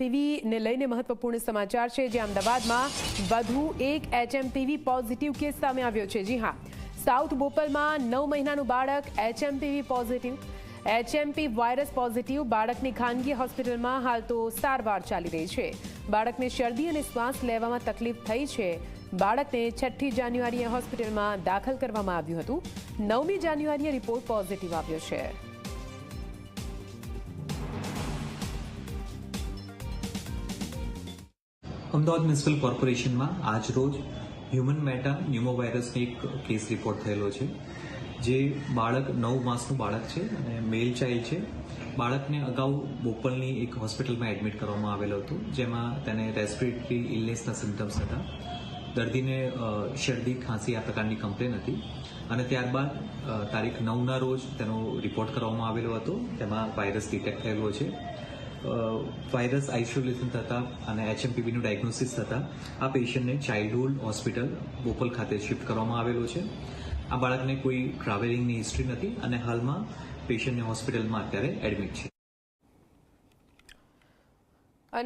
HMPV ને લઈને મહત્વપૂર્ણ સમાચાર છે, જે અમદાવાદમાં વધુ એક એચએમપીવી પોઝિટિવ કેસ સામે આવ્યો છે। જી હા, સાઉથ બોપલમાં 9 મહિનાનું બાળક HMPV positive, HMP virus positive બાળકની ખાનગી હોસ્પિટલમાં હાલ તો સારવાર ચાલી રહી છે। બાળકને શરદી અને શ્વાસ લેવામાં તકલીફ થઈ છે। બાળકને 6 જાન્યુઆરીએ હોસ્પિટલમાં દાખલ કરવામાં આવ્યું હતું। 9મી જાન્યુઆરીએ રિપોર્ટ પોઝિટિવ આવ્યો છે। અમદાવાદ મ્યુનિસિપલ કોર્પોરેશનમાં આજ રોજ હ્યુમન મેટા ન્યુમોવાયરસનો એક કેસ રિપોર્ટ થયેલો છે, જે બાળક 9 માસનું બાળક છે અને મેલ ચાઇલ્ડ છે। બાળકને અગાઉ બોપલની એક હોસ્પિટલમાં એડમિટ કરવામાં આવેલો હતો, જેમાં તેને રેસ્પિરેટરી ઇલનેસના સિમ્ટમ્સ હતા। દર્દીને શરદી ખાંસી આ પ્રકારની કમ્પ્લેન હતી અને ત્યારબાદ તારીખ 9ના રોજ તેનો રિપોર્ટ કરવામાં આવેલો હતો, તેમાં વાયરસ ડિટેક્ટ થયેલો છે। વાયરસ આઇસોલેશન થતાં અને એચએમપીવીનું ડાયગ્નોસિસ થતાં આ પેશન્ટને ચાઇલ્ડહુડ હોસ્પિટલ બોપલ ખાતે શિફ્ટ કરવામાં આવેલો છે। આ બાળકને કોઈ ટ્રાવેલિંગની હિસ્ટ્રી નથી અને હાલમાં પેશન્ટને હોસ્પિટલમાં અત્યારે એડમિટ છે।